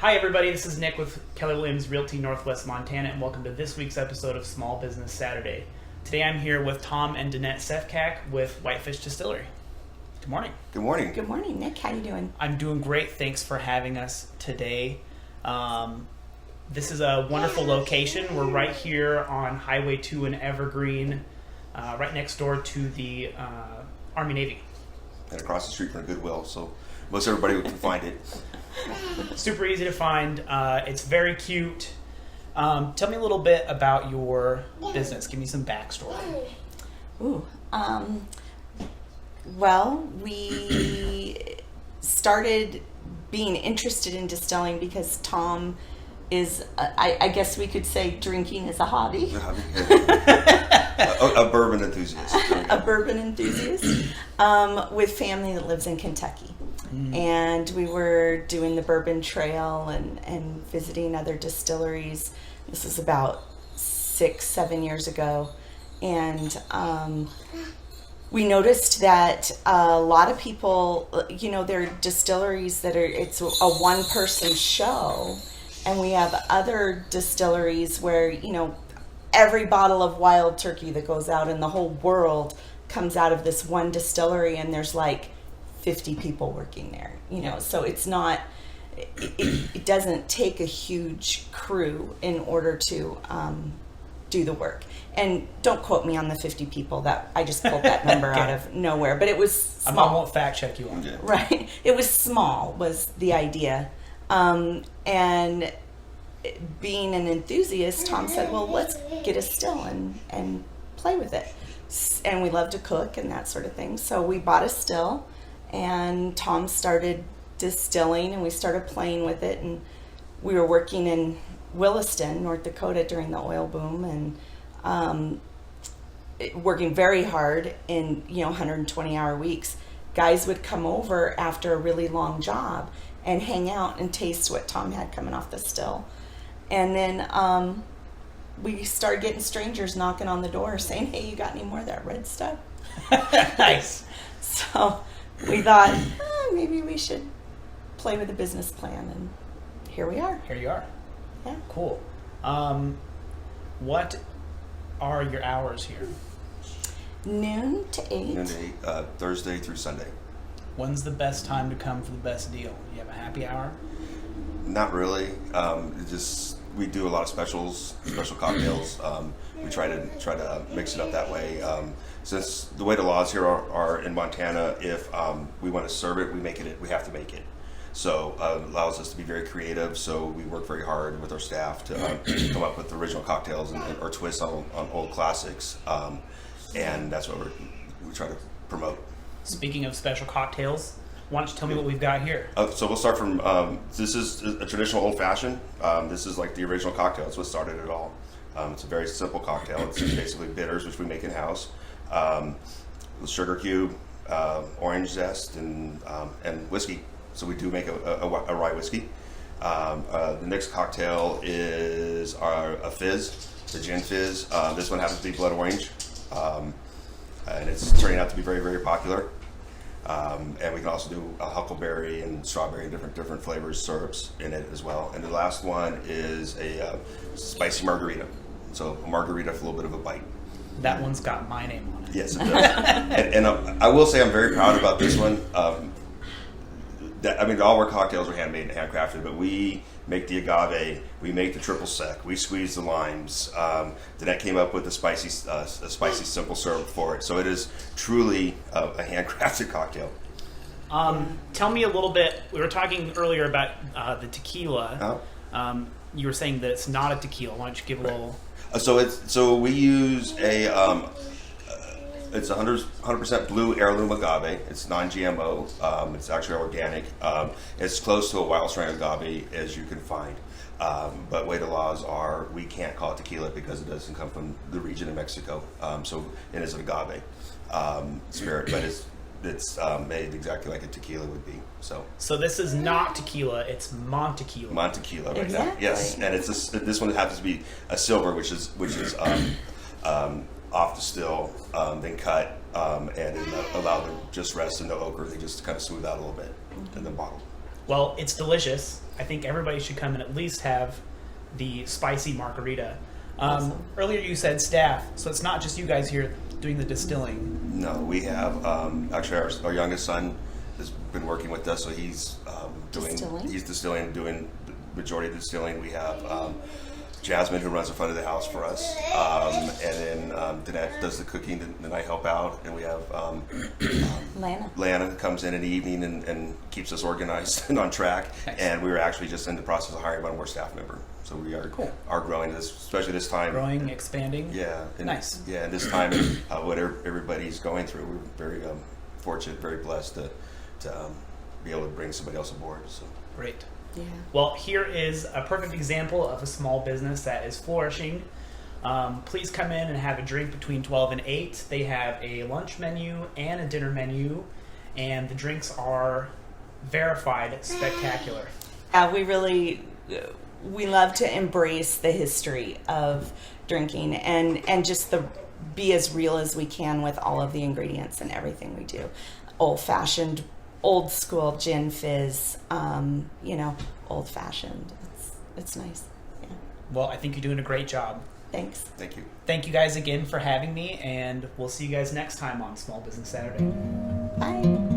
Hi everybody, this is Nick with Keller Williams Realty Northwest Montana, and welcome to this week's episode of Small Business Saturday. Today I'm here with Tom and Danette Sefcak with Whitefish Distillery. Good morning. Good morning. Good morning, Nick. How you doing? I'm doing great. Thanks for having us today. This is a wonderful location. We're right here on Highway 2 in Evergreen, right next door to the Army Navy. And across the street from a Goodwill, so most everybody can find it. Super easy to find. It's very cute. Tell me a little bit about your business. Give me some backstory. Ooh. Well, we started being interested in distilling because Tom is, I guess we could say, drinking is a hobby. A bourbon enthusiast. A bourbon enthusiast with family that lives in Kentucky. And we were doing the bourbon trail and visiting other distilleries. This was about 6-7 years ago. And we noticed that a lot of people, there are distilleries that it's a one-person show. And we have other distilleries where, every bottle of wild turkey that goes out in the whole world comes out of this one distillery, and there's like 50 people working there, so it's not, it doesn't take a huge crew in order to do the work. And don't quote me on the 50 people, that I just pulled that number out of nowhere, but it was small. I won't fact check you on that. Right. It was small was the idea. And being an enthusiast, Tom said, well, let's get a still and play with it. And we love to cook and that sort of thing. So we bought a still, and Tom started distilling, and we started playing with it. And we were working in Williston, North Dakota during the oil boom, and working very hard in 120-hour weeks. Guys would come over after a really long job and hang out and taste what Tom had coming off the still. And then we started getting strangers knocking on the door saying, hey, you got any more of that red stuff? Nice. So we thought, maybe we should play with a business plan, and here we are. Here you are. Yeah. Cool. What are your hours here? Noon to 8. Noon to 8, Thursday through Sunday. When's the best time to come for the best deal? You have a happy hour? Not really. We do a lot of special cocktails. We try to mix it up that way. Since the way the laws here are in Montana, if we want to serve it, we have to make it. So it allows us to be very creative. So we work very hard with our staff to come up with original cocktails or twists on old classics. And that's what we try to promote. Speaking of special cocktails, why don't you tell me what we've got here? So we'll start from, this is a traditional old fashioned. This is like the original cocktail. It's what started it all. It's a very simple cocktail. It's basically bitters, which we make in house, with sugar cube, orange zest, and whiskey. So we do make a rye whiskey. The next cocktail is a fizz, the gin fizz. This one happens to be blood orange, and it's turning out to be very, very popular. And we can also do a huckleberry and strawberry and different flavors, syrups in it as well. And the last one is a spicy margarita. So a margarita with a little bit of a bite. That one's got my name on it. Yes, it does. and I will say I'm very proud about this one. All our cocktails are handmade and handcrafted, but we make the agave, we make the triple sec, we squeeze the limes. Danette came up with a spicy simple syrup for it. So it is truly a handcrafted cocktail. Tell me a little bit. We were talking earlier about the tequila. You were saying that it's not a tequila. Why don't you give a little? So we use it's 100% blue heirloom agave. It's non-GMO. It's actually organic. It's close to a wild strain agave as you can find. But way the laws are, we can't call it tequila because it doesn't come from the region of Mexico. So it is an agave spirit, but it's made exactly like a tequila would be. So this is not tequila; it's Montequila. Montequila, right? Exactly. Now. Yes, and this one happens to be a silver, which is off the still, then cut, and allow them just rest in the ocher. They just kind of smooth out a little bit in the bottle. Well, it's delicious. I think everybody should come and at least have the spicy margarita. Awesome. Earlier you said staff, so it's not just you guys here doing the distilling. No, we have actually our youngest son has been working with us, so he's distilling, doing the majority of the distilling. We have Jasmine, who runs the front of the house for us, and then Danette does the cooking, and I help out, and we have Lana comes in the evening and keeps us organized and on track. Nice. And we were actually just in the process of hiring one more staff member, so we are growing this, especially this time. Growing, expanding. Yeah. And, nice. Yeah, and this time, what everybody's going through, we're very fortunate, very blessed to be able to bring somebody else aboard. So Great. Yeah. Well, here is a perfect example of a small business that is flourishing. Please come in and have a drink between 12 and 8. They have a lunch menu and a dinner menu, and the drinks are verified spectacular. We love to embrace the history of drinking and just be as real as we can with all of the ingredients and everything we do. Old-fashioned, old school gin fizz, old fashioned. It's nice. Yeah. Well, I think you're doing a great job. Thanks. thank you. Thank you guys again for having me, and we'll see you guys next time on Small Business Saturday. Bye.